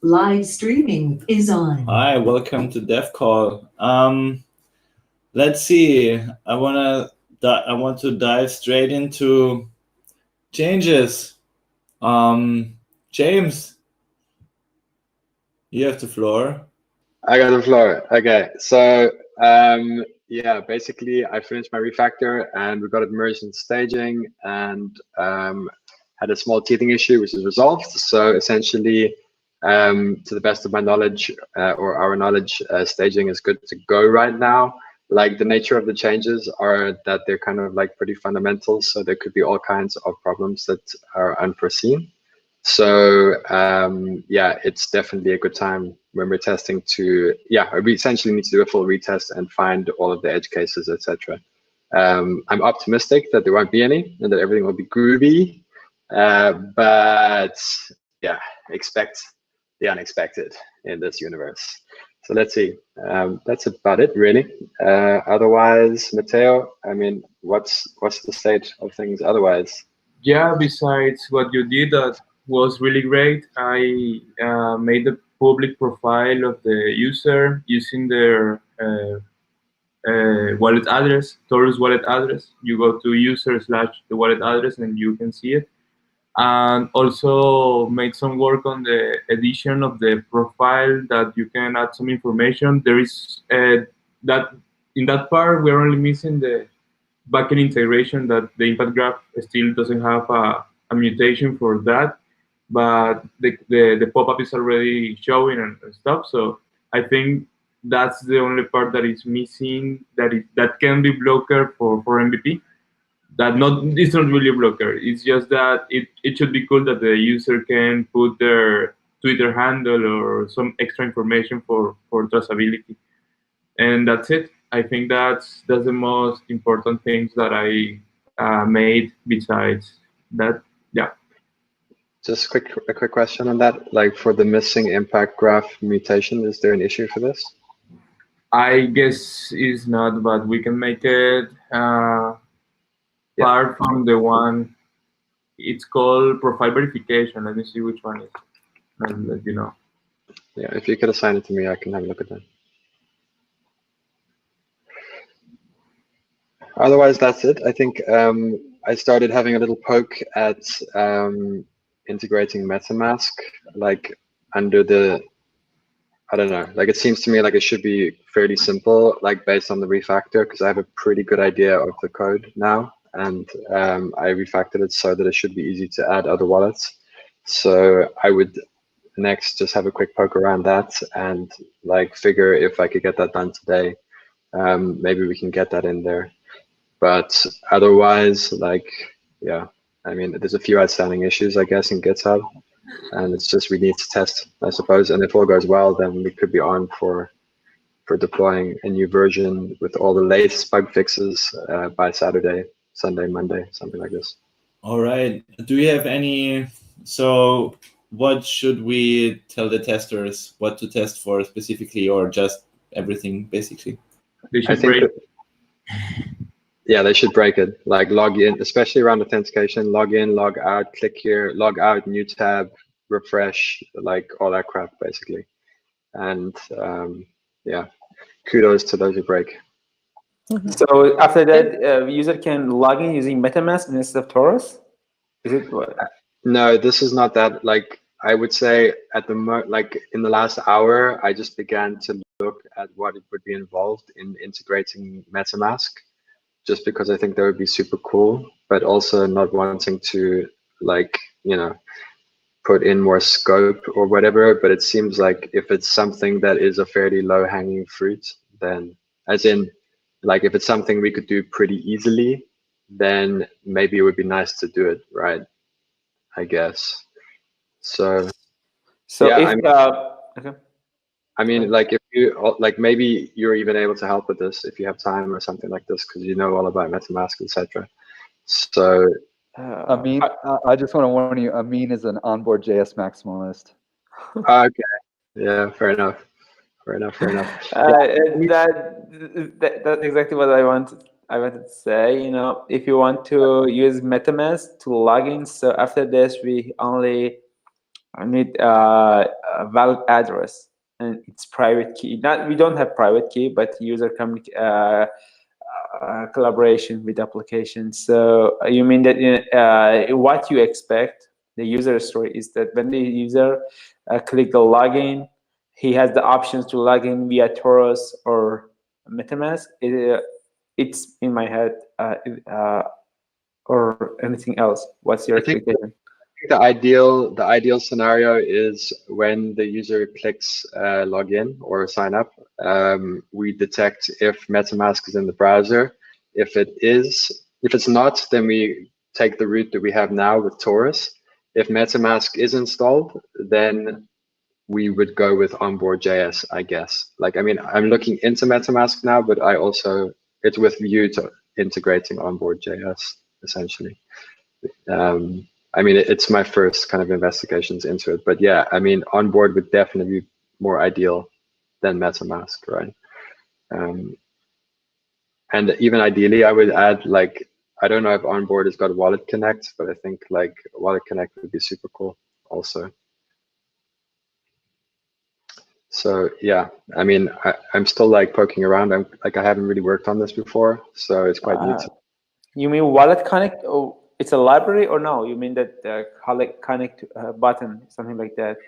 Live streaming is on. Hi, welcome to Dev Call. Let's see. I want to dive straight into changes. James, you have the floor. I got the floor. Okay, so yeah, basically I finished my refactor and we got it merged in staging and had a small teething issue which is resolved. So essentially, to the best of my knowledge or our knowledge, staging is good to go right now. Like the nature of the changes are that they're kind of like pretty fundamental. So there could be all kinds of problems that are unforeseen. So yeah, it's definitely a good time when we're testing to, yeah, we essentially need to do a full retest and find all of the edge cases, etc. I'm optimistic that there won't be any and that everything will be groovy, but yeah, expect the unexpected in this universe. So let's see. That's about it, really. Otherwise, Matteo, I mean, what's the state of things otherwise? Yeah, besides what you did, that was really great. I made a public profile of the user using their wallet address, Taurus wallet address. You go to user/the wallet address and you can see it. And also made some work on the edition of the profile that you can add some information. There is that in that part we're only missing the backend integration, that the impact graph still doesn't have a mutation for that, but the pop-up is already showing and stuff. So I think that's the only part that is missing, that can be blocker for MVP. It's not really a blocker. It's just that it should be cool that the user can put their Twitter handle or some extra information for traceability. And that's it. I think that's the most important things that I made. Besides that, yeah. Just a quick question on that. Like for the missing impact graph mutation, is there an issue for this? I guess it's not, but we can make it part from the one. It's called profile verification. Let me see which one is. I'll let you know. Yeah, if you could assign it to me, I can have a look at that. Otherwise, that's it. I think I started having a little poke at integrating MetaMask, like under the, I don't know, like it seems to me like it should be fairly simple, like based on the refactor, because I have a pretty good idea of the code now, and I refactored it so that it should be easy to add other wallets. So I would next just have a quick poke around that and like figure if I could get that done today. Maybe we can get that in there. But otherwise, like, yeah, I mean, there's a few outstanding issues, I guess, in GitHub, and it's just we need to test, I suppose. And if all goes well, then we could be on for deploying a new version with all the latest bug fixes by Saturday, Sunday, Monday, something like this. All right. Do we have any? So, what should we tell the testers? What to test for specifically, or just everything basically? They should break. Yeah, they should break it. Like log in, especially around authentication, log in, log out, click here, log out, new tab, refresh, like all that crap basically. And yeah, kudos to those who break. So after that, user can log in using MetaMask instead of Taurus? Is it what? No, this is not that. Like I would say at the like in the last hour, I just began to look at what it would be involved in integrating MetaMask, just because I think that would be super cool, but also not wanting to like, you know, put in more scope or whatever. But it seems like if it's something that is a fairly low hanging fruit, then as in like if it's something we could do pretty easily, then maybe it would be nice to do it, right? I guess. So yeah, okay. I mean, like if you like, maybe you're even able to help with this if you have time or something like this, because you know all about MetaMask, etc. So, Amin, I just want to warn you, Amin is an onboard JS maximalist. Okay, yeah, fair enough. That's exactly what I wanted to say. You know, if you want to use MetaMask to log in, so after this we only I need a valid address and its private key. We don't have private key, but user collaboration with applications. So you mean that what you expect the user story is that when the user click the login, he has the options to log in via Taurus or MetaMask. It's in my head, or anything else. What's your expectation? The ideal scenario is when the user clicks login or sign up, we detect if MetaMask is in the browser. If it's not, then we take the route that we have now with Taurus. If MetaMask is installed, then we would go with onboard.js, I guess. Like, I mean, I'm looking into MetaMask now, but it's with view to integrating onboard.js, essentially. I mean, it's my first kind of investigations into it, but yeah, I mean, onboard would definitely be more ideal than MetaMask, right? And even ideally, I would add, like, I don't know if onboard has got Wallet Connect, but I think like Wallet Connect would be super cool also. So yeah, I mean, I'm still like poking around. I haven't really worked on this before, so it's quite new to me. You mean Wallet Connect? Oh, it's a library, or no? You mean that Connect button, something like that?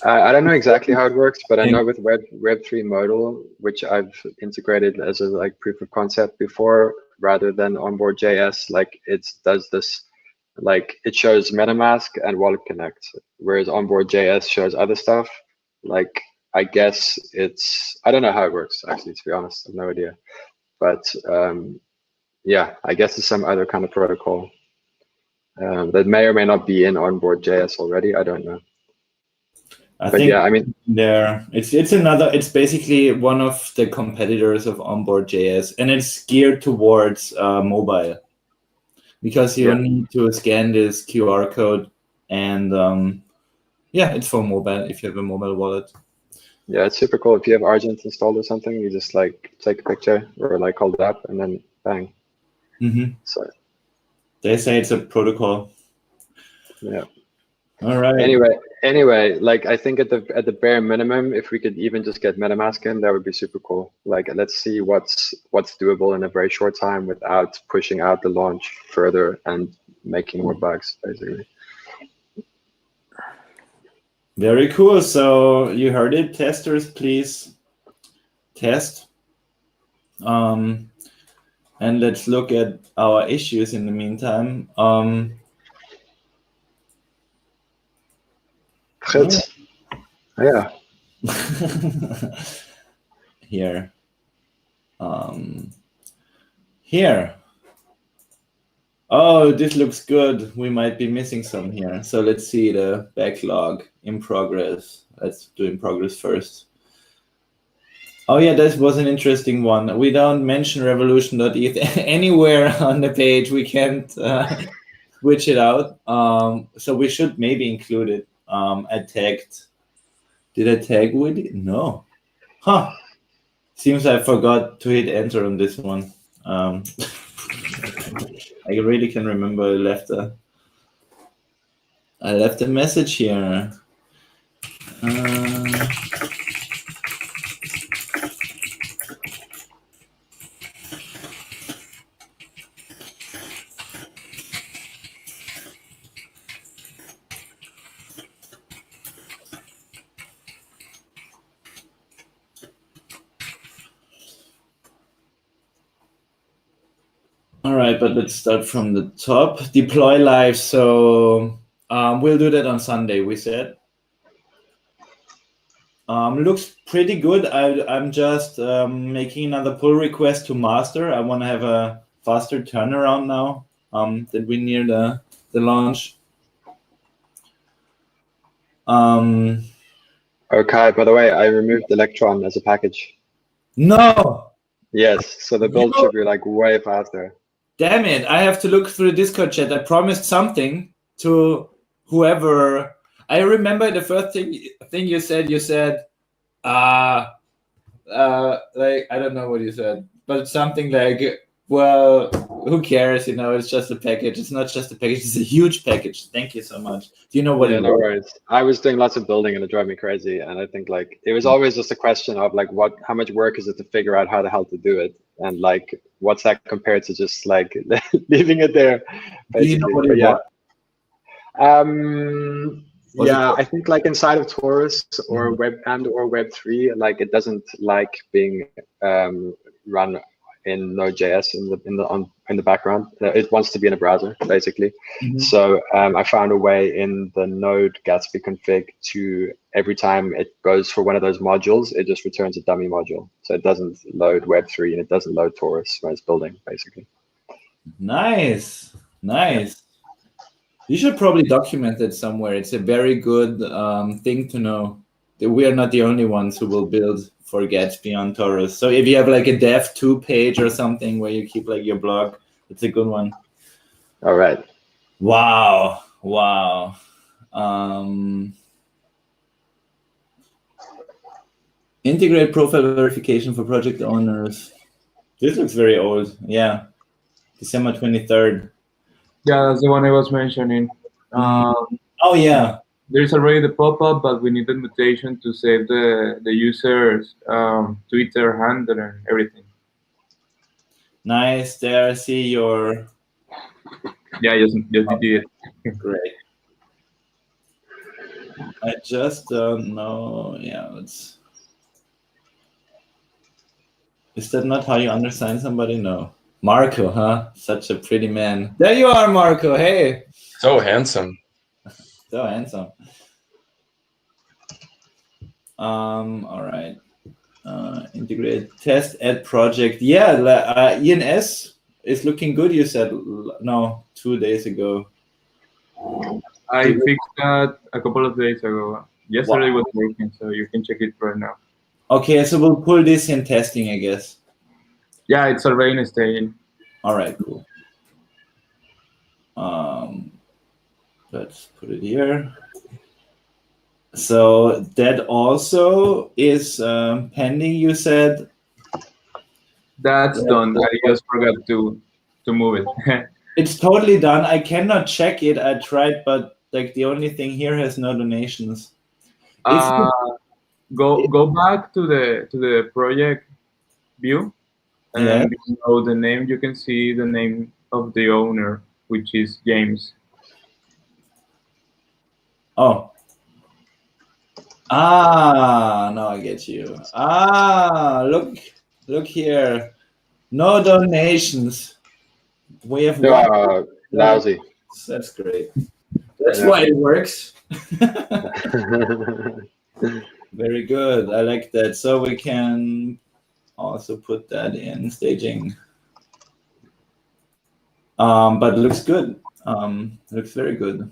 I don't know exactly how it works, but I know with Web3 modal, which I've integrated as a like proof of concept before, rather than onboard.js, like it does this, like it shows MetaMask and Wallet Connect, whereas onboard.js shows other stuff. Like, I guess I don't know how it works actually, to be honest, I have no idea. But yeah, I guess it's some other kind of protocol that may or may not be in onboard.js already. I don't know. I think yeah, I mean, it's basically one of the competitors of onboard.js, and it's geared towards mobile, because you need to scan this QR code, and yeah, it's for mobile if you have a mobile wallet. Yeah, it's super cool. If you have Argent installed or something, you just like take a picture or like hold it up and then bang. So they say it's a protocol. Yeah. All right. Anyway, like I think at the bare minimum, if we could even just get MetaMask in, that would be super cool. Like, let's see what's doable in a very short time without pushing out the launch further and making more bugs, basically. Very cool. So you heard it, testers, please test. And let's look at our issues in the meantime. Good. Yeah. Here. Here. Oh, this looks good. We might be missing some here. So let's see the backlog in progress. Let's do in progress first. Oh yeah, this was an interesting one. We don't mention revolution.eth anywhere on the page. We can't switch it out. So we should maybe include it. I tagged. Did I tag with it? No. Huh. Seems I forgot to hit enter on this one. I really can remember I left a message here. All right, but let's start from the top. Deploy live. So we'll do that on Sunday, we said. Looks pretty good. I'm just making another pull request to master. I want to have a faster turnaround now that we're near the launch. Okay, by the way, I removed Electron as a package. No! Yes, so the build should be like way faster. Damn it, I have to look through the Discord chat. I promised something to whoever. I remember the first thing you said, like, I don't know what you said, but something like, Well, who cares? You know, it's just a package. It's not just a package. It's a huge package. Thank you so much. Do you know what Yeah, it no was? worries. I was doing lots of building and it drove me crazy. And I think like it was always just a question of like how much work is it to figure out how the hell to do it? And like what's that compared to just like leaving it there, Do you know basically. what But it yeah. was? Was it Yeah, called- I think like inside of Taurus or Mhm. Web3, like it doesn't like being run in Node.js in the background. It wants to be in a browser, basically. Mhm. So I found a way in the Node Gatsby config to every time it goes for one of those modules, it just returns a dummy module. So it doesn't load Web3 and it doesn't load Taurus when it's building, basically. Nice, nice. You should probably document it somewhere. It's a very good thing to know. That we are not the only ones who will build for Gatsby on Taurus. So if you have like a dev 2 page or something where you keep like your blog, it's a good one. All right. Wow, wow. Integrate profile verification for project owners. This looks very old. Yeah, December 23rd. Yeah, that's the one I was mentioning. Oh yeah. There's already the pop-up, but we need the mutation to save the user's Twitter handle and everything. Nice. There, I see your. Yeah, just did it. Great. I just don't know. Yeah, let's. Is that not how you undersign somebody? No. Marco, huh? Such a pretty man. There you are, Marco. Hey. So handsome. So handsome. All right. Integrate test add project. Yeah, ENS is looking good. You said no 2 days ago. I fixed that a couple of days ago. Yesterday was working, so you can check it right now. Okay, so we'll pull this in testing, I guess. Yeah, it's already in staging. All right, cool. Let's put it here. So that also is pending, you said? That's done. I just forgot to move it. It's totally done. I cannot check it. I tried, but like the only thing here has no donations. Go back to the project view, and below the name you can see the name of the owner, which is James. Oh. Now I get you. Look here. No donations. We have one. Lousy. That's great. That's why it works. Very good. I like that. So we can also put that in staging. But it looks good. Looks very good.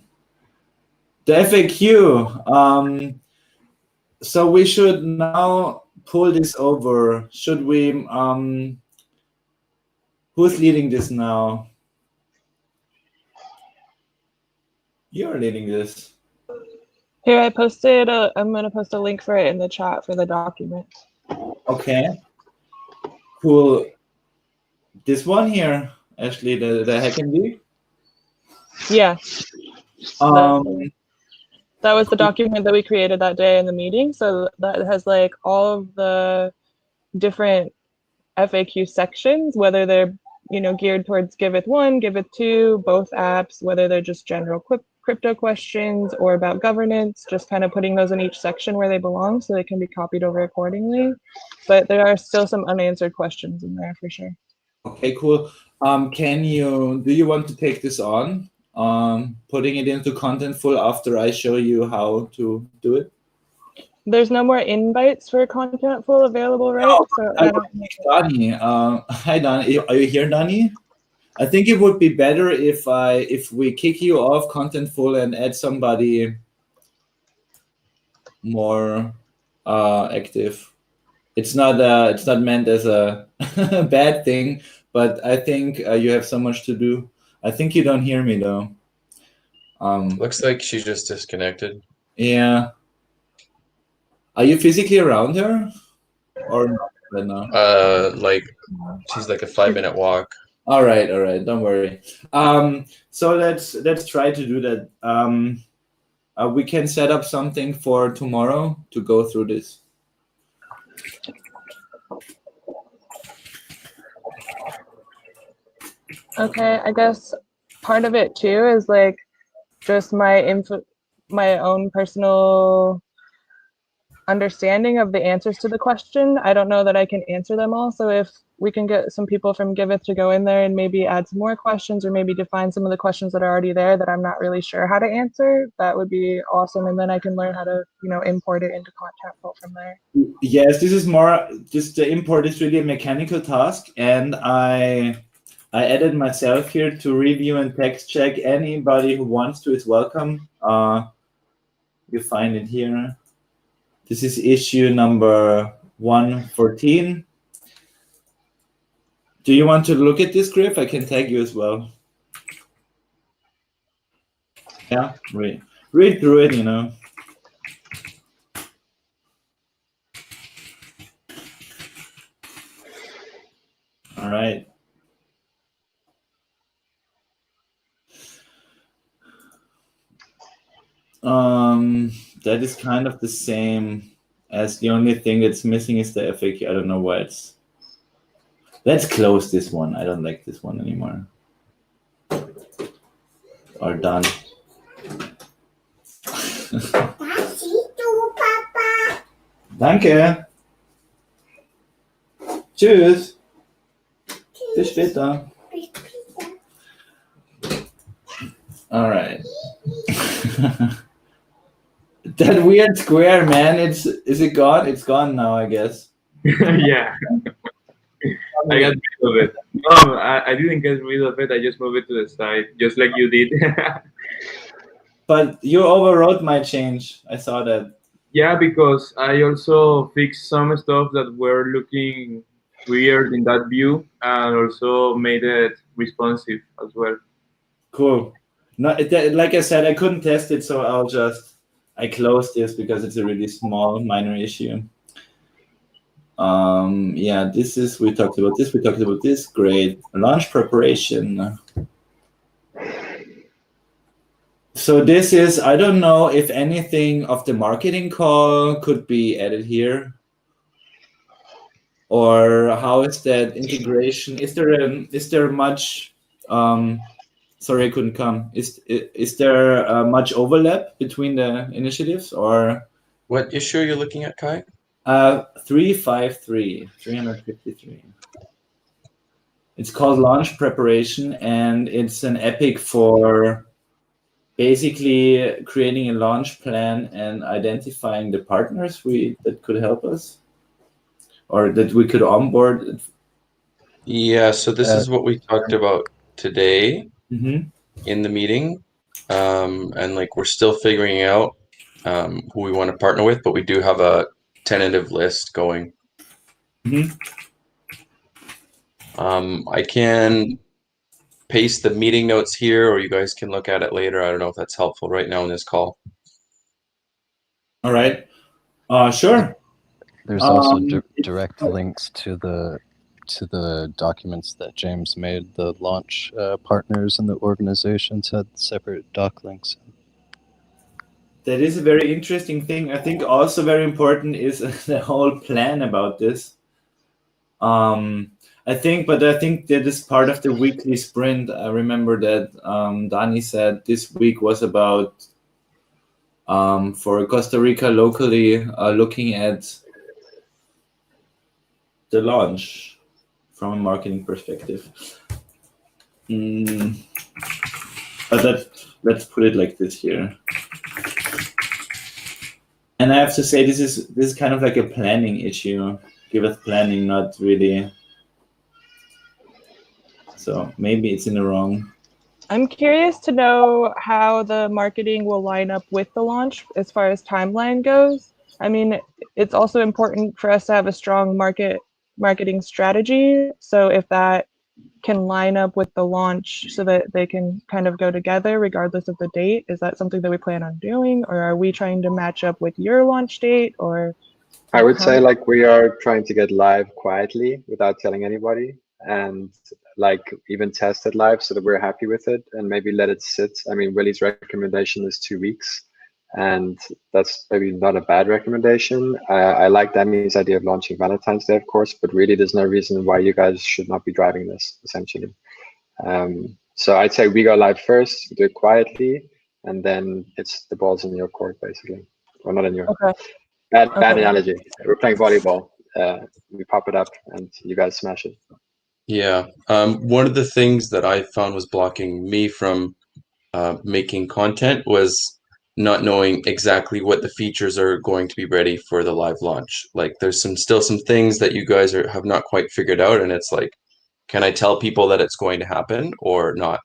The FAQ. So we should now pull this over. Should we? Who's leading this now? You're leading this. Here, I posted. I'm gonna post a link for it in the chat for the document. Okay. Cool. This one here, Ashley, the HackMD. Yeah. That was the document that we created that day in the meeting. So that has like all of the different FAQ sections, whether they're geared towards Giveth 1, Giveth 2, both apps, whether they're just general crypto questions or about governance, just kind of putting those in each section where they belong so they can be copied over accordingly. But there are still some unanswered questions in there for sure. Okay, cool. Do you want to take this on? Putting it into Contentful after I show you how to do it? There's no more invites for Contentful available, right? No, so I don't think Donnie. Hi, Donnie. Are you here, Donnie? I think it would be better if we kick you off Contentful and add somebody more active. It's not meant as a bad thing, but I think you have so much to do. I think you don't hear me though. Looks like she just disconnected. Yeah. Are you physically around her, or not right now? Like she's like a 5-minute walk. All right. Don't worry. So let's try to do that. We can set up something for tomorrow to go through this. Okay, I guess part of it too is like just my own personal understanding of the answers to the question. I don't know that I can answer them all. So if we can get some people from Giveth to go in there and maybe add some more questions, or maybe define some of the questions that are already there that I'm not really sure how to answer, that would be awesome. And then I can learn how to, import it into Contentful from there. Yes, this is more, just the import is really a mechanical task, and I added myself here to review and text check. Anybody who wants to is welcome. You find it here. This is issue number 114. Do you want to look at this, Griff? I can tag you as well. Yeah, read through it, All right. That is kind of the same as the only thing that's missing is the FAQ. I don't know why it's. Let's close this one. I don't like this one anymore. Or done. Danke. Tschüss. Bis später. All right. That weird square, man. Is it gone? It's gone now, I guess. Yeah. I got rid of it. No, I didn't get rid of it. I just moved it to the side, just like you did. But you overwrote my change. I saw that. Yeah, because I also fixed some stuff that were looking weird in that view, and also made it responsive as well. Cool. No, like I said, I couldn't test it, so I closed this because it's a really small, minor issue. Yeah, we talked about this. Great. Launch preparation. So this is, I don't know if anything of the marketing call could be added here, or how is that integration? Is there much? Sorry, I couldn't come. Is there much overlap between the initiatives, or? What issue are you looking at, Kai? 353. It's called Launch Preparation, and it's an epic for basically creating a launch plan and identifying the partners that could help us, or that we could onboard. Yeah, so this is what we talked about today Mm-hmm. in the meeting, and like we're still figuring out who we want to partner with, but we do have a tentative list going. Mm-hmm. I can paste the meeting notes here, or you guys can look at it later. I don't know if that's helpful right now in this call. All right. Sure. There's also direct links to the documents that James made. The launch partners and the organizations had separate doc links. That is a very interesting thing. I think also very important is the whole plan about this. I think that is part of the weekly sprint. I remember that Dani said this week was about for Costa Rica locally looking at the launch from a marketing perspective. But let's put it like this here. And I have to say this is kind of like a planning issue. Giveth planning, not really. So maybe it's in the wrong. I'm curious to know how the marketing will line up with the launch as far as timeline goes. I mean, it's also important for us to have a strong marketing strategy. So if that can line up with the launch so that they can kind of go together regardless of the date, is that something that we plan on doing? Or are we trying to match up with your launch date? Or I would say like we are trying to get live quietly without telling anybody. And like even test it live so that we're happy with it and maybe let it sit. I mean, Willie's recommendation is 2 weeks, and that's maybe not a bad recommendation. I like Dami's idea of launching Valentine's Day, of course, but really there's no reason why you guys should not be driving this, essentially. So I'd say we go live first, do it quietly, and then it's the ball's in your court, basically. Or not in your bad analogy. We're playing volleyball. We pop it up and you guys smash it. Yeah. One of the things that I found was blocking me from making content was not knowing exactly what the features are going to be ready for the live launch. Like there's still some things that you guys have not quite figured out, and it's like, can I tell people that it's going to happen or not?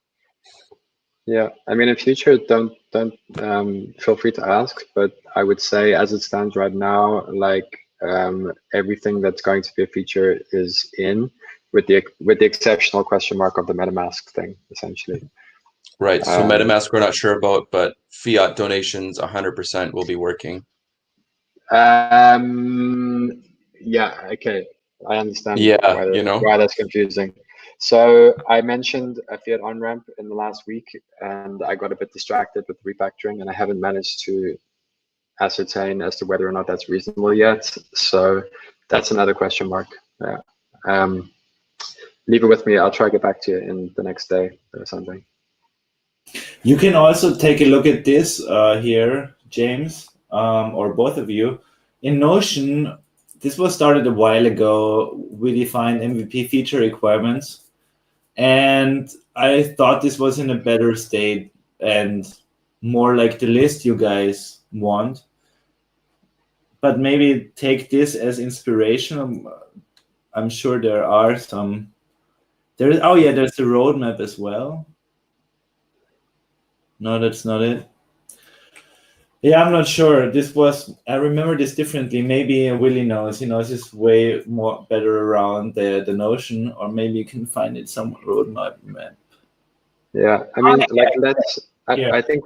Yeah, I mean, in future, don't feel free to ask, but I would say as it stands right now, like everything that's going to be a feature is in, with the exceptional question mark of the MetaMask thing, essentially. Right. So MetaMask we're not sure about, but fiat donations 100% will be working. Yeah. Okay. I understand. Yeah, why that's confusing. So I mentioned a fiat on-ramp in the last week, and I got a bit distracted with refactoring, and I haven't managed to ascertain as to whether or not that's reasonable yet. So that's another question mark. Yeah. Leave it with me. I'll try to get back to you in the next day or something. You can also take a look at this here, James, or both of you. In Notion, this was started a while ago. We defined MVP feature requirements, and I thought this was in a better state and more like the list you guys want. But maybe take this as inspiration. I'm sure there are some. There's the roadmap as well. No, that's not it. Yeah, I'm not sure. I remember this differently. Maybe Willie knows. He knows this way more better around the Notion, or maybe you can find it some roadmap. Yeah, I mean, I think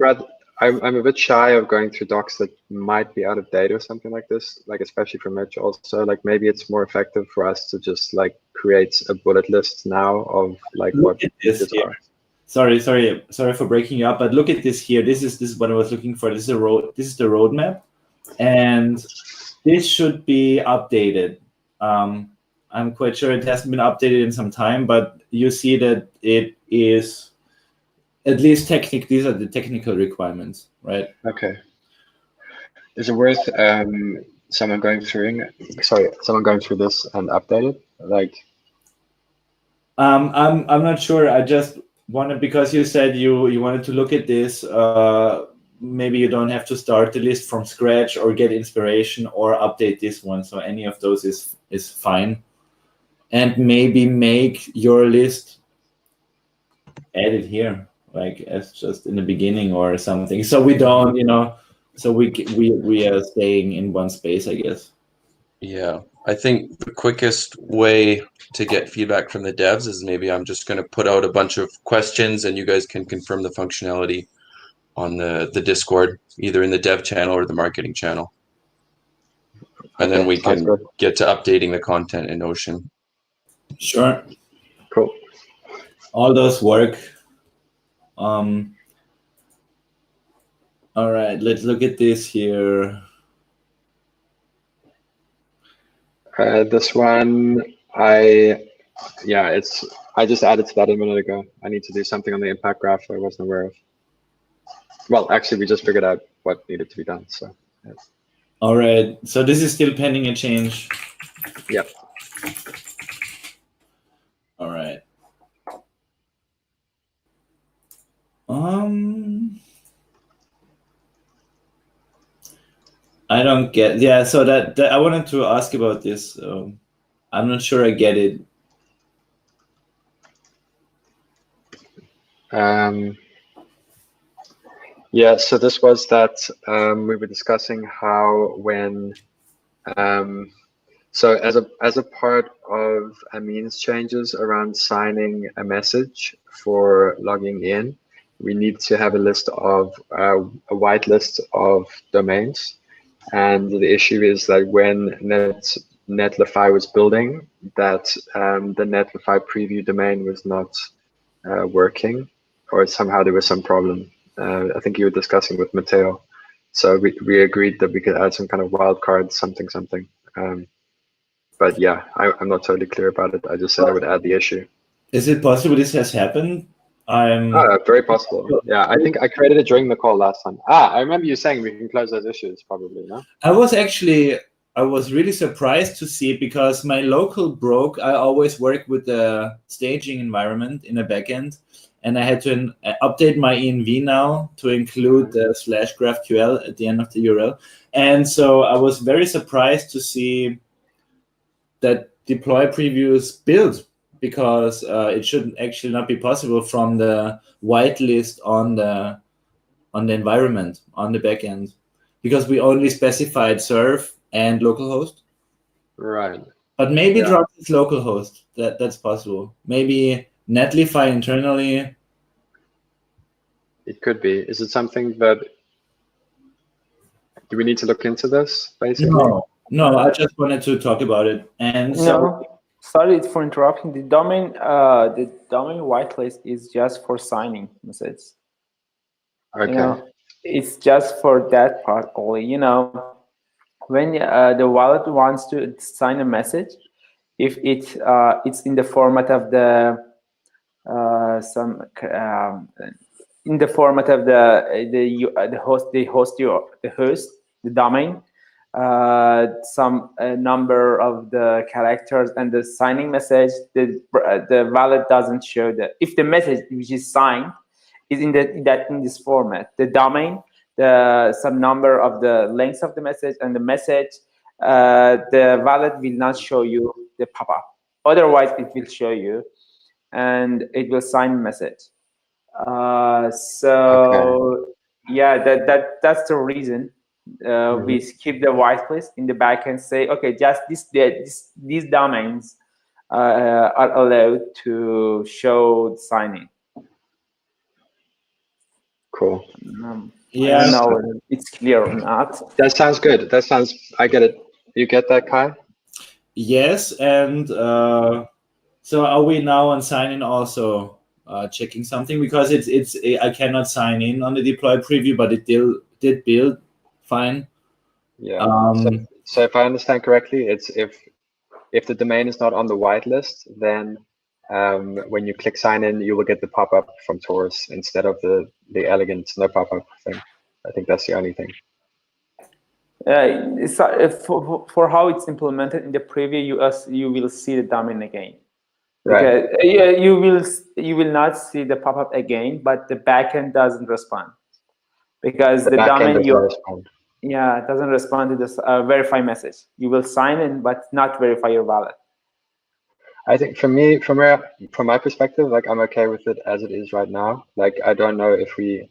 I'm a bit shy of going through docs that might be out of date or something like this, like especially for merch also. Like maybe it's more effective for us to just like create a bullet list now of like what features are. Sorry for breaking you up, but look at this here. This is what I was looking for. This is the roadmap, and this should be updated. I'm quite sure it hasn't been updated in some time, but you see that it is at least technical. These are the technical requirements, right? Okay. Is it worth someone going through this and update it? Like, I'm not sure. I just wanted, because you said you wanted to look at this. Maybe you don't have to start the list from scratch or get inspiration or update this one. So any of those is fine. And maybe make your list, add it here, like as just in the beginning or something. So we don't, so we are staying in one space, I guess. Yeah, I think the quickest way to get feedback from the devs is maybe I'm just going to put out a bunch of questions and you guys can confirm the functionality on the Discord, either in the dev channel or the marketing channel. And then we can get to updating the content in Notion. Sure. Cool. All those work. All right, let's look at this here. This one, I just added to that a minute ago. I need to do something on the impact graph I wasn't aware of. Well, actually, we just figured out what needed to be done. So, yeah. All right. So this is still pending a change. Yep. All right. I don't get. Yeah. So that I wanted to ask about this. I'm not sure I get it. Yeah, so this was that we were discussing how when so as a part of Amin's changes around signing a message for logging in, we need to have a list of a white list of domains, and the issue is that when Netlify was building, that the Netlify preview domain was not working, or somehow there was some problem. I think you were discussing with Matteo. So we agreed that we could add some kind of wildcard, something. But yeah, I'm not totally clear about it. I just said I would add the issue. Is it possible this has happened? Very possible. Yeah, I think I created it during the call last time. I remember you saying we can close those issues probably, no? I was really surprised to see it because my local broke. I always work with the staging environment in a backend, and I had to update my env now to include the /GraphQL at the end of the URL. And so I was very surprised to see that deploy previews build, because it should actually not be possible from the whitelist on the environment on the backend, because we only specified serve and localhost. Right. But maybe drop this localhost. That's possible. Maybe Netlify internally. It could be. Is it something that, do we need to look into this basically? No, I just wanted to talk about it. And so, sorry for interrupting. The domain whitelist is just for signing messages. Okay. It's just for that part only. When the wallet wants to sign a message, if it's in the format of the the domain, some number of the characters, and the signing message, the wallet doesn't show that. If the message which is signed is in this format, the domain, some number of the length of the message, and the message, the wallet will not show you the pop-up. Otherwise, it will show you, and it will sign message. Yeah, that's the reason we keep the whitelist in the back and say, okay, just these domains are allowed to show signing. Cool. I don't know whether it's clear or not. That sounds good. I get it. You get that, Kai? Yes, and so are we now on sign in also checking something, because I cannot sign in on the deploy preview, but it did build fine. Yeah. So if I understand correctly, it's if the domain is not on the whitelist, then when you click sign in, you will get the pop-up from Taurus instead of the elegant no pop-up thing. I think that's the only thing. For how it's implemented in the preview, you will see the domain again. Right. Because, you will not see the pop-up again, but the backend doesn't respond, because the domain it doesn't respond to this verify message. You will sign in, but not verify your wallet. I think from my perspective, like, I'm okay with it as it is right now. Like, I don't know if do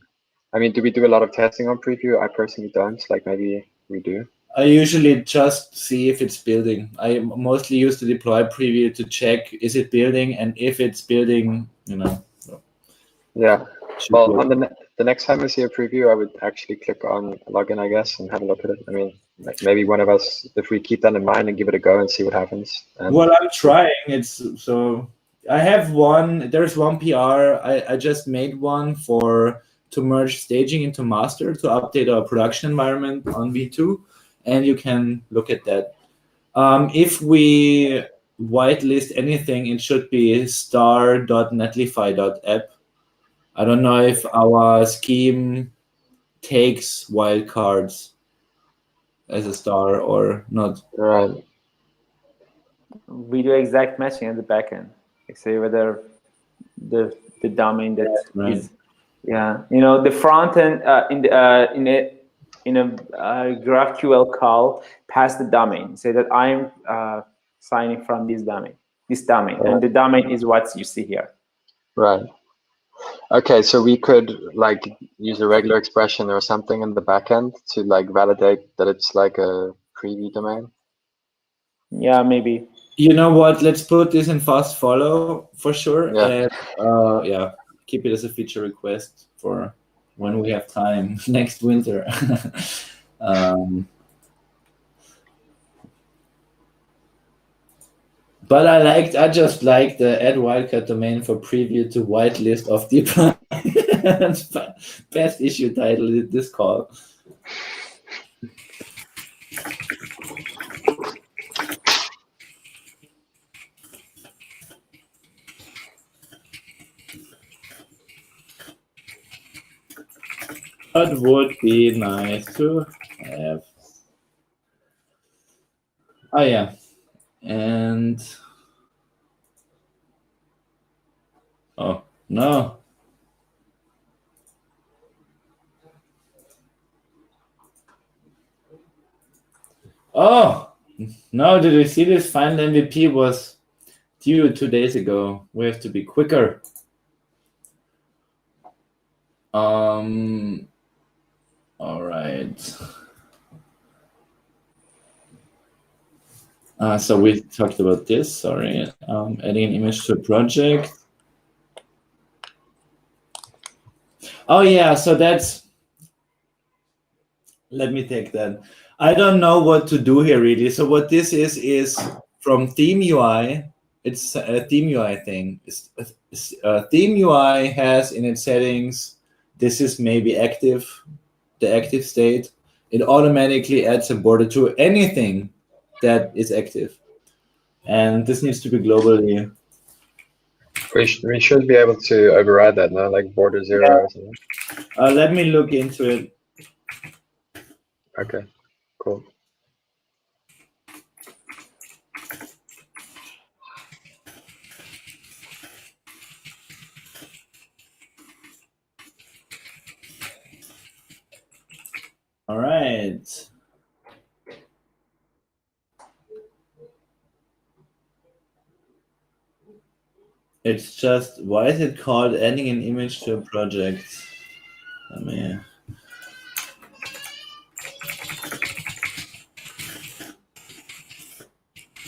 we do a lot of testing on preview? I personally don't. Like, maybe we do. I usually just see if it's building. I mostly use the deploy preview to check, is it building, and if it's building, Yeah. Well, on the next time I see a preview, I would actually click on login, I guess, and have a look at it. I mean, maybe one of us, if we keep that in mind and give it a go and see what happens. Well, I'm trying. I have one. There's one PR. I just made one to merge staging into master to update our production environment on V2, and you can look at that. If we whitelist anything, it should be star.netlify.app. I don't know if our scheme takes wildcards as a star or not. Right. We do exact matching at the backend. Like, say whether the domain that is, the front end in a GraphQL call, pass the domain. Say that I'm signing from this domain, and the domain is what you see here. Right. Okay, so we could use a regular expression or something in the backend to validate that it's like a preview domain. Yeah, maybe. You know what? Let's put this in fast follow for sure. Yeah. And keep it as a feature request for when we have time next winter. But I just like the add wildcard domain for preview to whitelist of deep. Best issue title in this call. That would be nice to have. Oh yeah, and oh no. Oh no! Did you see this? Final MVP was due 2 days ago. We have to be quicker. All right. So we talked about this. Sorry, adding an image to a project. Oh yeah, so that's. Let me take that. I don't know what to do here really. So what this is from Theme UI. It's a Theme UI thing. Theme UI has in its settings, this is maybe active, the active state. It automatically adds a border to anything that is active. And this needs to be globally. We should be able to override that, no? Like border 0 or something. Let me look into it. Okay, cool. All right. It's just, why is it called adding an image to a project? I mean,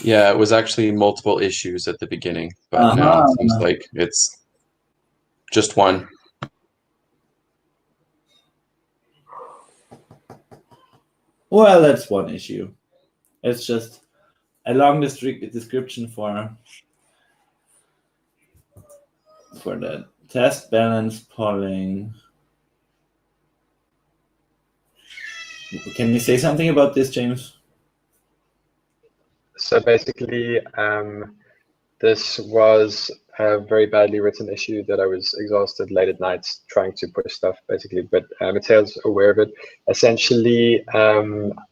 Yeah, it was actually multiple issues at the beginning, but now it seems like it's just one. well, that's one issue. It's just a long description for that. Test balance polling. Can you say something about this, James? So basically, this was a very badly written issue that I was exhausted late at nights trying to push stuff, basically. But Mateo's aware of it. Essentially,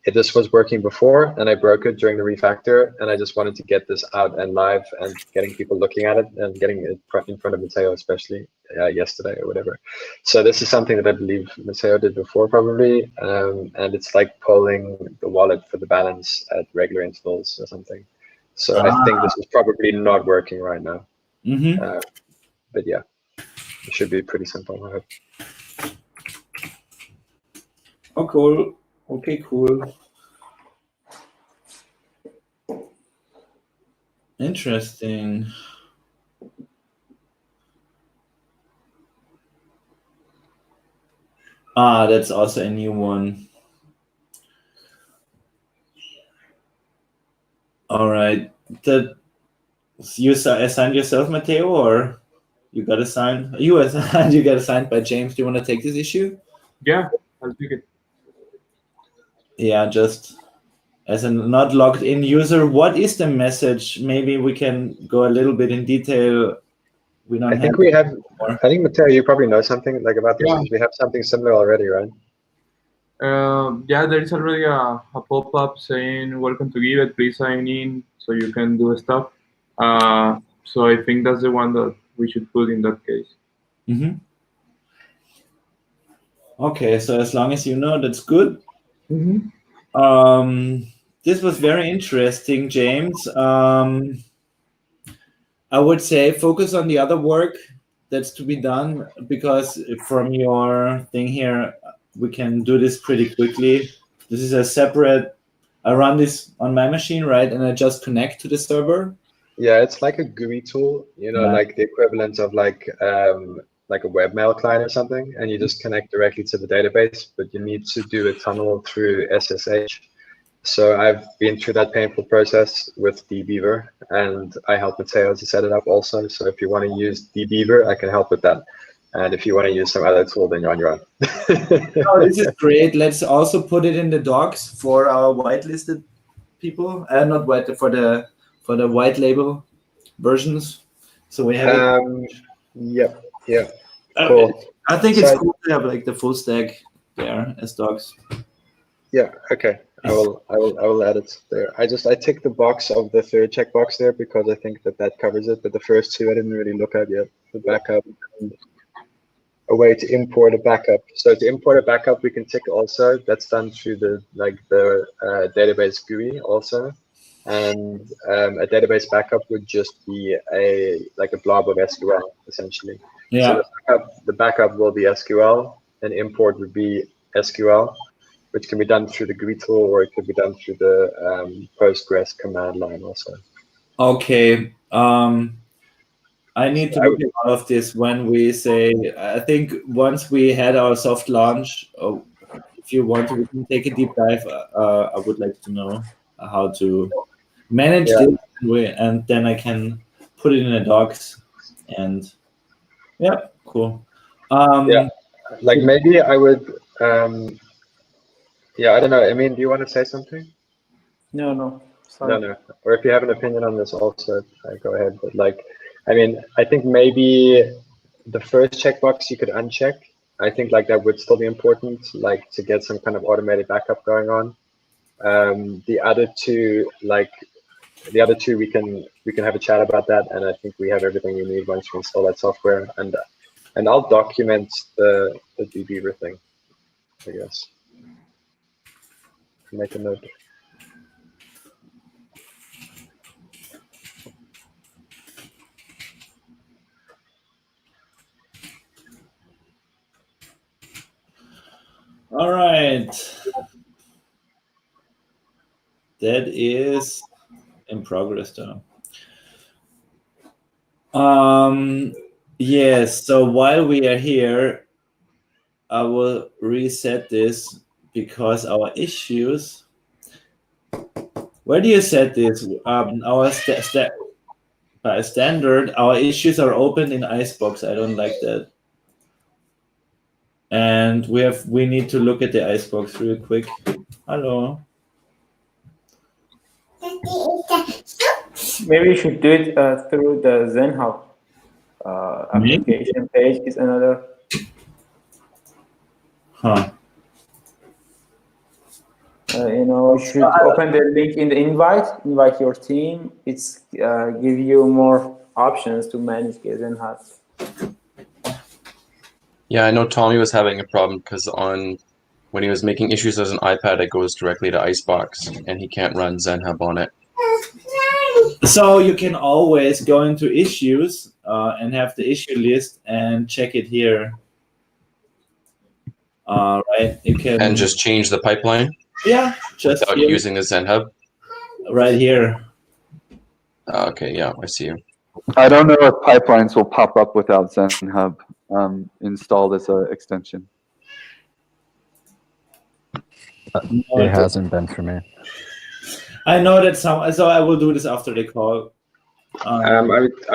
this was working before, and I broke it during the refactor, and I just wanted to get this out and live and getting people looking at it and getting it in front of Mateo, especially yesterday or whatever. So this is something that I believe Mateo did before, probably, and it's like polling the wallet for the balance at regular intervals or something. So I think this is probably not working right now. Mm-hmm. But yeah, it should be pretty simple, I hope. Oh, cool. Okay, cool. Interesting. That's also a new one. All right. You assigned yourself, Mateo, or you got assigned? You assigned. You got assigned by James. Do you want to take this issue? Yeah, I'll take it. Yeah, just as a not logged in user, what is the message? Maybe we can go a little bit in detail. We don't. I think we have. I think Mateo, you probably know something like about this because we have something similar already, right? Yeah, there is already a pop-up saying "Welcome to Giveth. Please sign in so you can do stuff." So I think that's the one that we should put in that case. Mm-hmm. Okay, so as long as you know, that's good. Mm-hmm. This was very interesting, James. I would say focus on the other work that's to be done, because from your thing here, we can do this pretty quickly. This is a separate, I run this on my machine, right? And I just connect to the server. Yeah, it's like a GUI tool, you know, like the equivalent of like a webmail client or something, and you just connect directly to the database, but you need to do a tunnel through SSH. So I've been through that painful process with dbeaver, and I help Matteo to set it up also. So if you want to use dbeaver, I can help with that. And if you want to use some other tool, then you're on your own. Oh, this is great. Let's also put it in the docs for our whitelisted people, not white, for the white label versions. So we have Yep. Cool. I think it's cool to have like the full stack there as docs. Yeah. Okay. I will add it there. I ticked the box of the third checkbox there because I think that covers it. But the first two I didn't really look at yet. The backup and a way to import a backup. So to import a backup, we can tick also. That's done through the database GUI also. And a database backup would just be a blob of SQL essentially. Yeah. So the backup will be SQL, and import would be SQL, which can be done through the GUI tool, or it could be done through the Postgres command line also. Okay. I need to look at all of this when we say, I think once we had our soft launch, if you want to, we can take a deep dive. I would like to know how to manage this, and then I can put it in the docs. And yeah, cool. Maybe I would, I don't know. I mean, do you want to say something? No. Sorry. No. Or if you have an opinion on this also, go ahead. But I think maybe the first checkbox you could uncheck. I think that would still be important, to get some kind of automated backup going on. The other two, we can have a chat about that, and I think we have everything we need once we install that software. And I'll document the dbeaver thing, I guess. Make a note. All right. That is in progress though. Yes, so while we are here, I will reset this because our issues, where do you set this? Our by standard, our issues are open in Icebox. I don't like that. And we need to look at the Icebox real quick. Hello. Maybe you should do it through the ZenHub application page is another. Huh. You should open the link in the invite your team. It's give you more options to manage ZenHub. Yeah, I know Tommy was having a problem because when he was making issues as an iPad, it goes directly to Icebox, and he can't run ZenHub on it. So you can always go into issues and have the issue list and check it here. Right, you can and just change the pipeline. Yeah, just without here. using the ZenHub. Right here. Okay, yeah, I see you. I don't know if pipelines will pop up without ZenHub installed as an extension. It hasn't been for me. I know that so I will do this after the call. I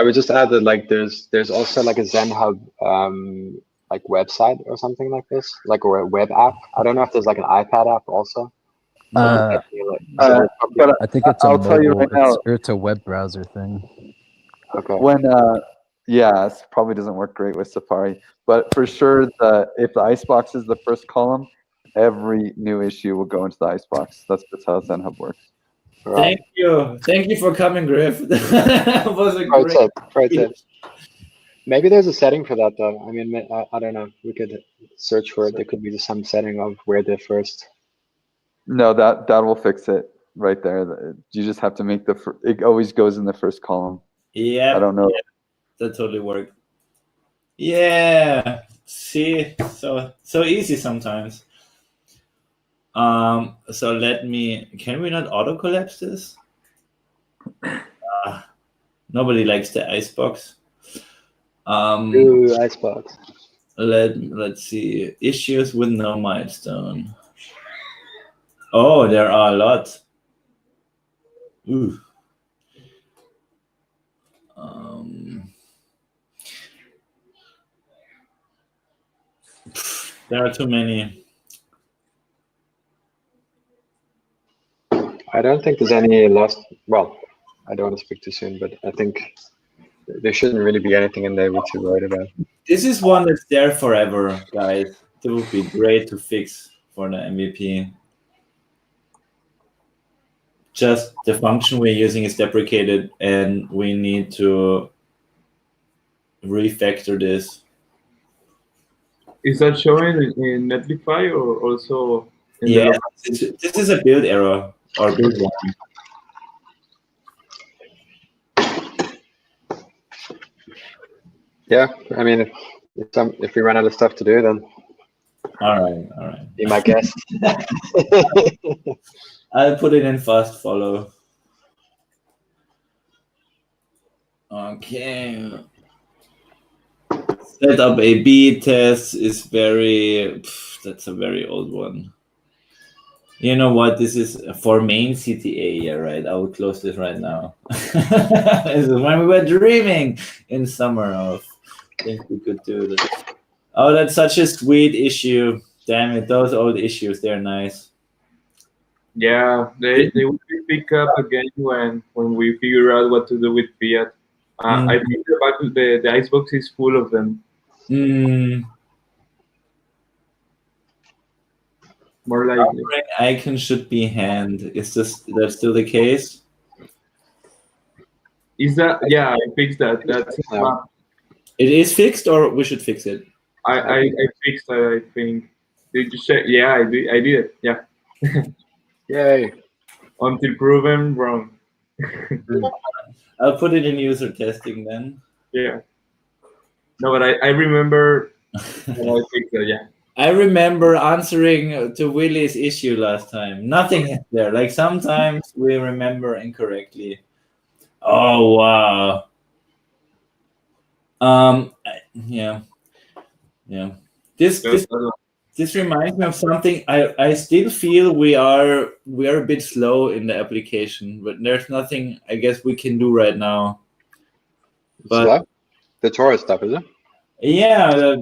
would just add that there's also a ZenHub website or something like this, or a web app. I don't know if there's an iPad app also. But I think it's I'll tell you right now, it's a web browser thing. Okay. When it probably doesn't work great with Safari, but for sure if the Icebox is the first column, every new issue will go into the Icebox. That's just how ZenHub works. Right. Thank you for coming, Griff. That was a great tip. Maybe there's a setting for that though. I mean, I don't know. We could search for it. There could be some setting of where they're first. No, that will fix it right there. You just have to make it always goes in the first column. Yeah. I don't know. Yeah, that totally worked. Yeah. See, so easy sometimes. So can we not auto collapse this? Nobody likes the Icebox. Icebox. Let's see. Issues with no milestone. Oh, there are a lot. Ooh. There are too many. I don't think there's any lost. Well, I don't want to speak too soon, but I think there shouldn't really be anything in there we're too worried about. This is one that's there forever, guys. That would be great to fix for the MVP. Just the function we're using is deprecated, and we need to refactor this. Is that showing in Netlify or also in the Yeah, local? this is a build error or build one. Yeah, I mean, if we run out of stuff to do, then All right. be my guest. I'll put it in fast follow. Okay. Set up A/B test is that's a very old one. You know what? This is for main CTA, yeah, right? I will close this right now. This is when we were dreaming in summer of things we could do. Oh, that's such a sweet issue. Damn it, those old issues, they're nice. Yeah, they will pick up again when we figure out what to do with Fiat. I think the icebox is full of them. More likely. Icon should be hand. Is that still the case? Is that? Yeah, I fixed that. That's It is fixed, or we should fix it? I fixed that. I think. Did you check? Yeah, I did it. Yeah. Yay! Until proven wrong. I'll put it in user testing then. Yeah. No, but I remember when I fixed it. Yeah. I remember answering to Willy's issue last time. Nothing is there. Like sometimes we remember incorrectly. Oh wow. Yeah. This reminds me of something. I still feel we are a bit slow in the application, but there's nothing I guess we can do right now. But slow? The Torah stuff, is it? Yeah,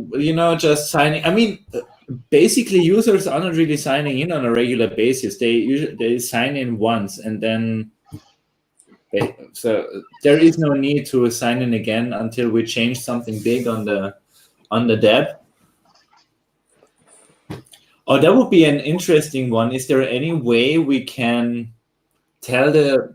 just signing. I mean, basically, users are not really signing in on a regular basis. They sign in once, and then so there is no need to sign in again until we change something big on the DApp. Oh, that would be an interesting one. Is there any way we can tell the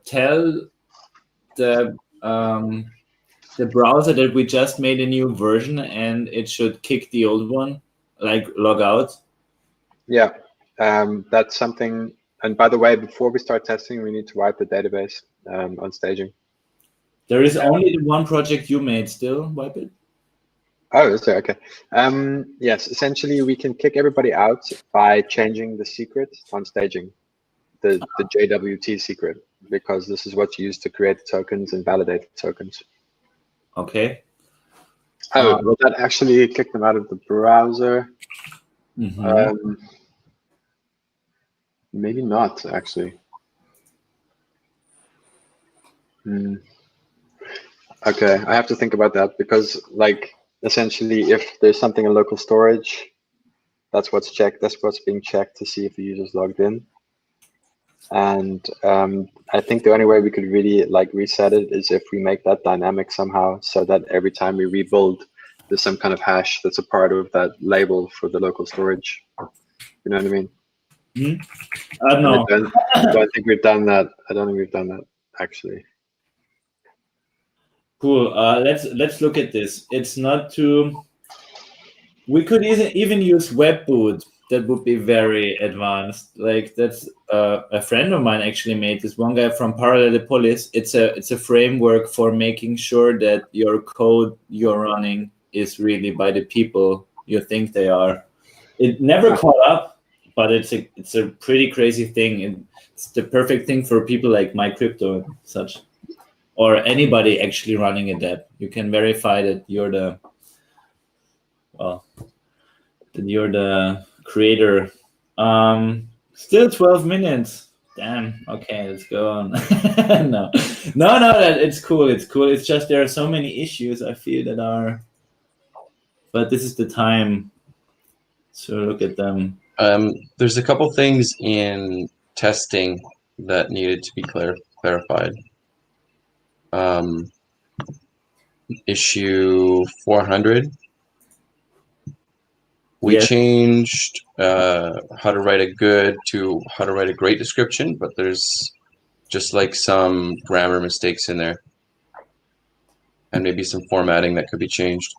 browser that we just made a new version and it should kick the old one, like log out? Yeah, that's something. And by the way, before we start testing, we need to wipe the database on staging. There is only the one project you made still, wipe it? Oh, is there? Okay. Yes, essentially we can kick everybody out by changing the secret on staging, the JWT secret, because this is what's used to create the tokens and validate the tokens. Okay. Oh, will that actually kick them out of the browser? Maybe not, actually. Okay, I have to think about that because, like, essentially, if there's something in local storage, that's what's checked. That's what's being checked to see if the user's logged in. And I think the only way we could really reset it is if we make that dynamic somehow, so that every time we rebuild, there's some kind of hash that's a part of that label for the local storage. You know what I mean? No. I don't think we've done that. I don't think we've done that actually. Cool. Let's look at this. It's not too. We could even use web boot. That would be very advanced. Like that's a friend of mine actually made this. One guy from Parallelopolis. It's a framework for making sure that your code you're running is really by the people you think they are. It never caught up, but it's a pretty crazy thing. It's the perfect thing for people like MyCrypto and such, or anybody actually running a DApp. You can verify that you're the creator. Still 12 minutes. Damn. Okay, let's go on. No, it's cool. It's cool. It's just there are so many issues I feel that are, but this is the time to look at them. There's a couple things in testing that needed to be clarified. Issue 400. We Yes. changed how to write a good to how to write a great description, but there's just like some grammar mistakes in there. And maybe some formatting that could be changed.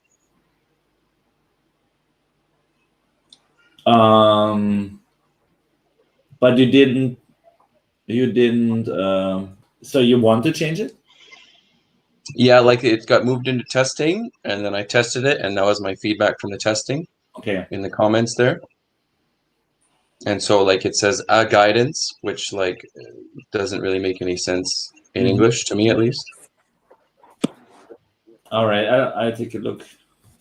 But you didn't, so you want to change it? Yeah, like it got moved into testing, and then I tested it, and that was my feedback from the testing. Okay. In the comments there. And so like it says a guidance, which like doesn't really make any sense in English to me at least. All right, I'll take a look.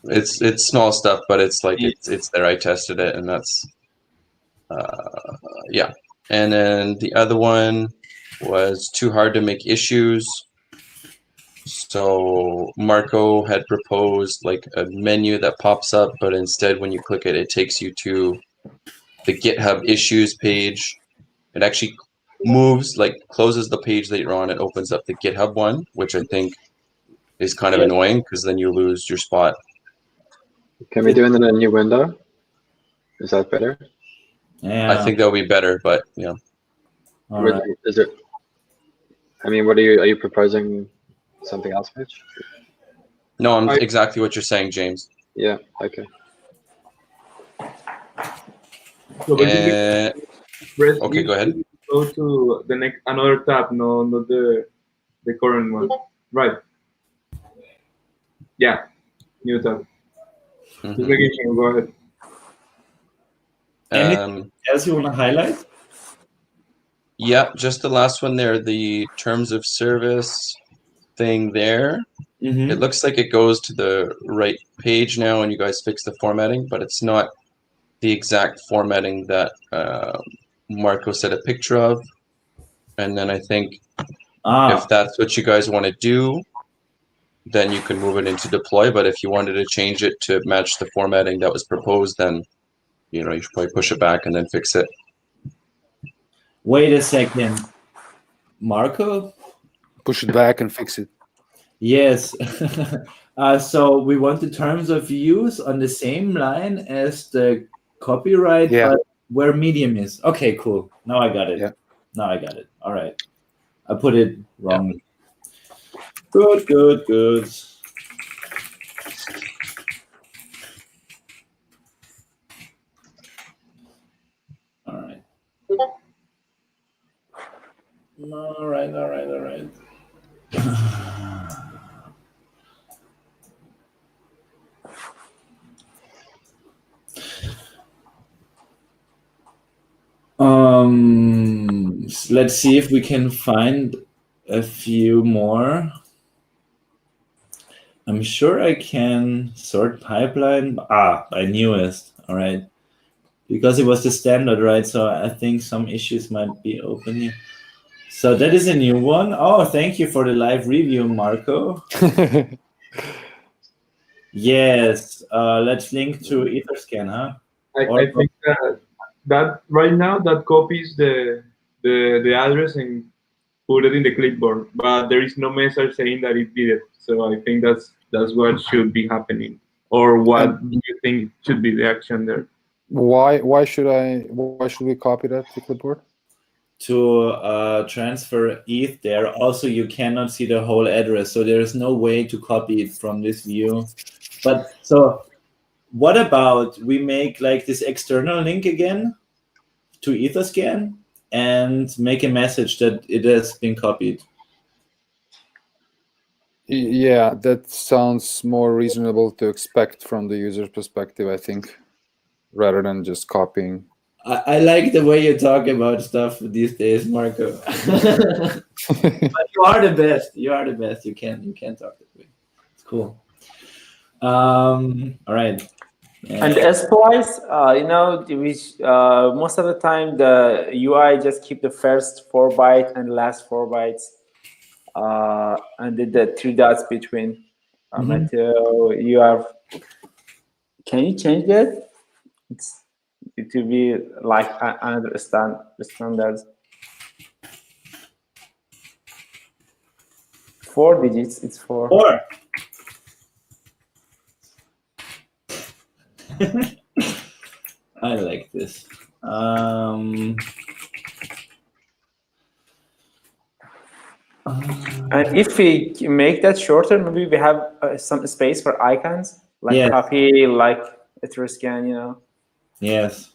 It's small stuff, but it's like it's there. I tested it, and that's yeah. And then the other one was too hard to make issues. So Marco had proposed like a menu that pops up, but instead when you click it, it takes you to the GitHub issues page. It actually moves, like closes the page that you're on. It opens up the GitHub one, which I think is kind of annoying because then you lose your spot. Can we do it in a new window? Is that better? Yeah. I think that would be better, but yeah. All right. Is it? I mean, what are you proposing? Something else, Mitch? No, I'm exactly what you're saying, James. Yeah. Okay. So okay, go ahead. Go to the next another tab, not the current one. Right. Yeah. New tab. Just making sure. Go ahead. Anything else you want to highlight? Yeah, just the last one there, the terms of service thing there. It looks like it goes to the right page now and you guys fix the formatting, but it's not the exact formatting that Marco set a picture of. And then I think if that's what you guys want to do, then you can move it into deploy. But if you wanted to change it to match the formatting that was proposed, then you should probably push it back and then fix it. Wait a second. Marco? Push it back and fix it. Yes. So we want the terms of use on the same line as the copyright, but where medium is. Okay, cool. Now I got it. Yeah. Now I got it. All right. I put it wrong. Yeah. Good. All right. All right. Let's see if we can find a few more. I'm sure I can sort pipeline by newest. All right, because it was the standard, right? So I think some issues might be open here. So that is a new one. Oh, thank you for the live review, Marco. Yes, let's link to Etherscan, huh? I think that right now that copies the address and put it in the clipboard, but there is no message saying that it did it. So I think that's what should be happening. Or what do you think should be the action there? Why should we copy that to clipboard? To transfer ETH there. Also, you cannot see the whole address, so there is no way to copy it from this view. But so what about we make like this external link again to Etherscan and make a message that it has been copied? Yeah, that sounds more reasonable to expect from the user's perspective, I think, rather than just copying. I like the way you talk about stuff these days, Marco. But you are the best. You are the best. You can talk that way. It's cool. All right. And splice, most of the time the UI just keep the first 4 bytes and last 4 bytes, and the 3 dots between. Matteo, you have. Can you change that? It will be like another standard. 4 digits. It's 4. 4. I like this. And if we make that shorter, maybe we have some space for icons, like Yes. copy, like Etruscan, Yes.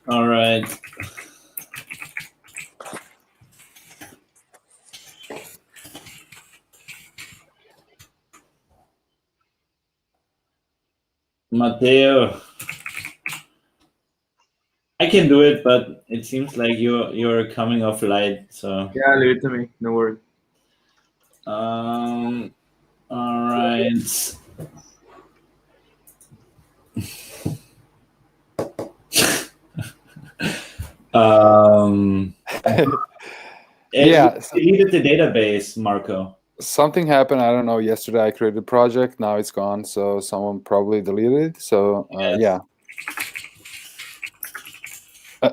All right. Matteo, I can do it, but it seems like you're coming off light. So Yeah, leave it to me. No worries. all right. Yeah. You deleted the database, Marco. Something happened. I don't know. Yesterday I created a project. Now it's gone. So someone probably deleted it. So Yes. yeah.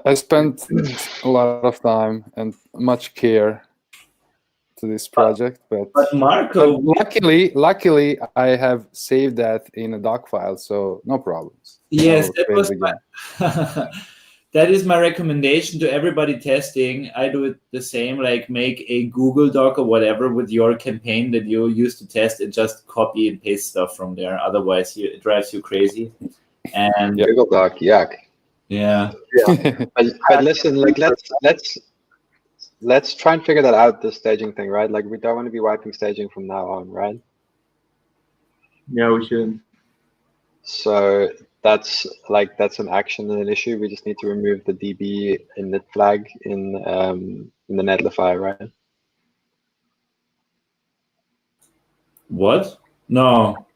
I spent a lot of time and much care to this project, but Marco, luckily I have saved that in a doc file, so no problems. yes, I'll that create was it again. that is my recommendation to everybody testing. I do it the same, like make a Google Doc or whatever with your campaign that you use to test and just copy and paste stuff from there. Otherwise, it drives you crazy. And Google Doc, yuck. yeah. But listen, like let's try and figure that out, the staging thing, right? Like we don't want to be wiping staging from now on, right? Yeah, we shouldn't. So that's an action and an issue. We just need to remove the DB init flag in the netlify, right? What? No.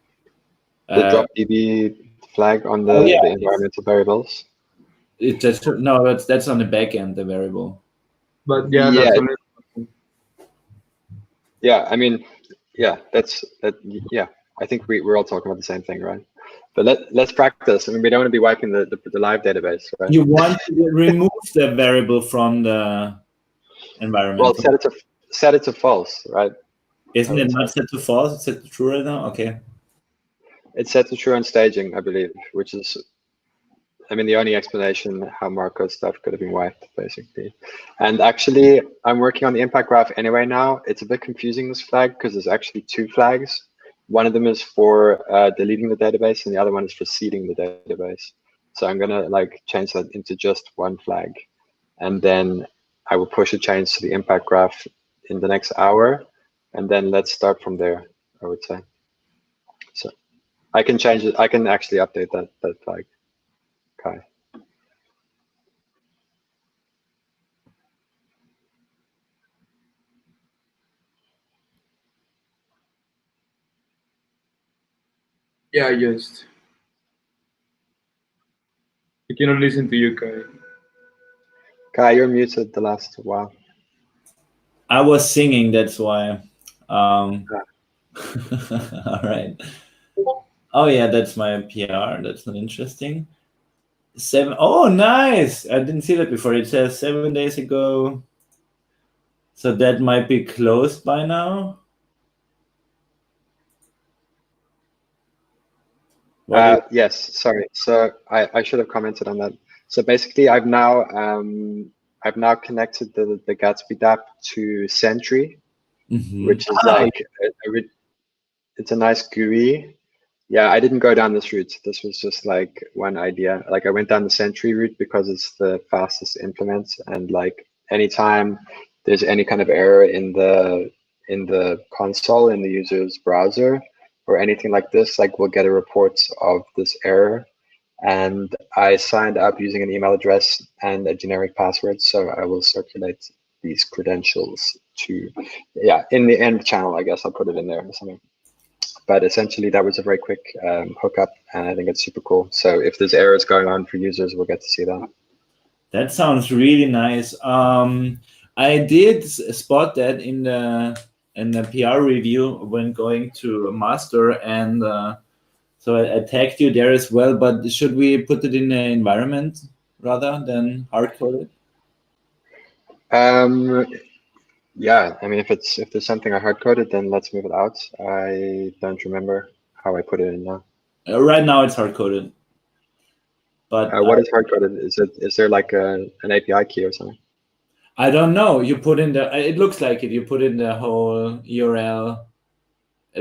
The drop DB flag on the environmental variables. That's on the back end, the variable. But that's only. Yeah, I mean, yeah, yeah, I think we're all talking about the same thing, right? But let's practice. I mean, we don't want to be wiping the live database, right? You want to remove the variable from the environment. Well, set it to false, right? Isn't it not set to false? It's set to true right now? Okay. It's set to true on staging, I believe, which is, I mean, the only explanation how Marco's stuff could have been wiped, basically. And actually, I'm working on the impact graph anyway now. It's a bit confusing, this flag, because there's actually 2 flags. One of them is for deleting the database, and the other one is for seeding the database. So I'm gonna change that into just 1 flag, and then I will push a change to the impact graph in the next hour, and then let's start from there, I would say. So I can change it. I can actually update that flag. Okay. Yeah, I cannot listen to you, Kai. Kai, you're muted the last while. I was singing, that's why. All right. Oh yeah, that's my PR. That's not interesting. 7. Oh, nice! I didn't see that before. It says 7 days ago. So that might be closed by now. Yes, sorry. So I should have commented on that. So basically, I've now connected the Gatsby dApp to Sentry, which is it's a nice GUI. Yeah, I didn't go down this route. This was just like one idea. Like I went down the Sentry route because it's the fastest to implement, and like anytime there's any kind of error in the console in the user's browser or anything like this, like we'll get a report of this error. And I signed up using an email address and a generic password, so I will circulate these credentials to, yeah, in the end channel, I guess I'll put it in there or something. But essentially, that was a very quick hookup, and I think it's super cool. So if there's errors going on for users, we'll get to see that. That sounds really nice. I did spot that in the PR review when going to master, and so I tagged you there as well. But should we put it in the environment rather than hard code it? Yeah, I mean, if there's something I hard coded, then let's move it out. I don't remember how I put it in now. Right now it's hard coded. But what is hard coded? Is there like an API key or something? I don't know. You put in it looks like it. You put in the whole URL,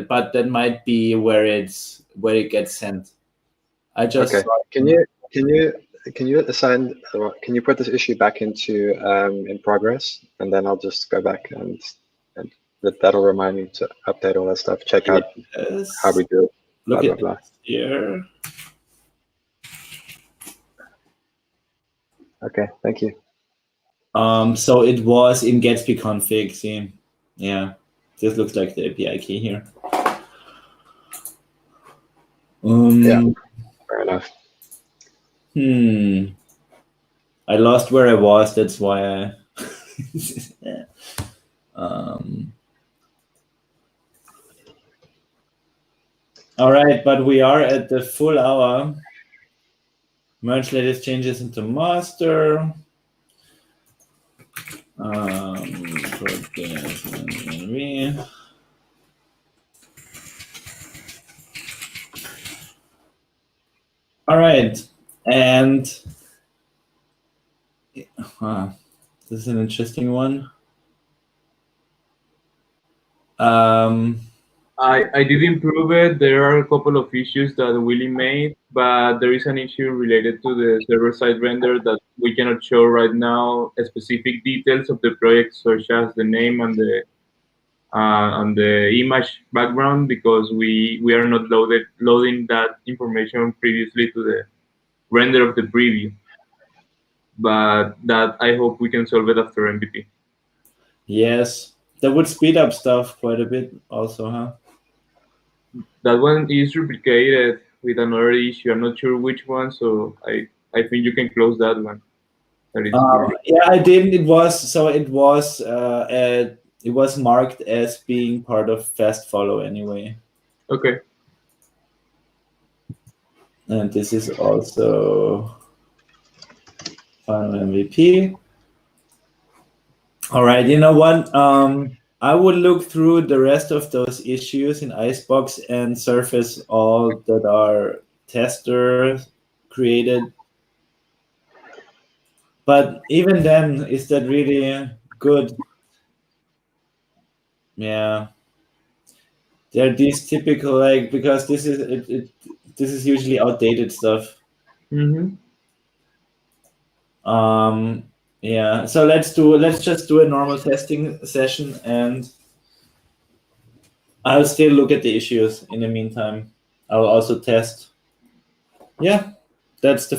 but that might be where it gets sent. I just okay. Can you assign? Can you put this issue back into in progress, and then I'll just go back and that'll remind me to update all that stuff. Check out how we do it. Look blah, at blah, blah. here. Okay, thank you. So it was in Gatsby config. See, yeah, this looks like the API key here. Yeah, fair enough. I lost where I was. That's why I. All right, but we are at the full hour. Merge latest changes into master. All right, and this is an interesting one. I did improve it. There are a couple of issues that Willie made, but there is an issue related to the server-side render that we cannot show right now specific details of the project, such as the name and the image background, because we are not loading that information previously to the render of the preview. But that I hope we can solve it after MVP. Yes, that would speed up stuff quite a bit also, huh? That one is replicated with another issue. I'm not sure which one, so I think you can close that one. Yeah, I did. It was marked as being part of fast follow anyway. Okay. And this is also final MVP. All right, you know what? I would look through the rest of those issues in Icebox and surface all that are tester created. But even then, is that really good? Yeah. They're these typical, like, because this is this is usually outdated stuff. Yeah, so let's just do a normal testing session, and I'll still look at the issues in the meantime. I'll also test. Yeah, that's the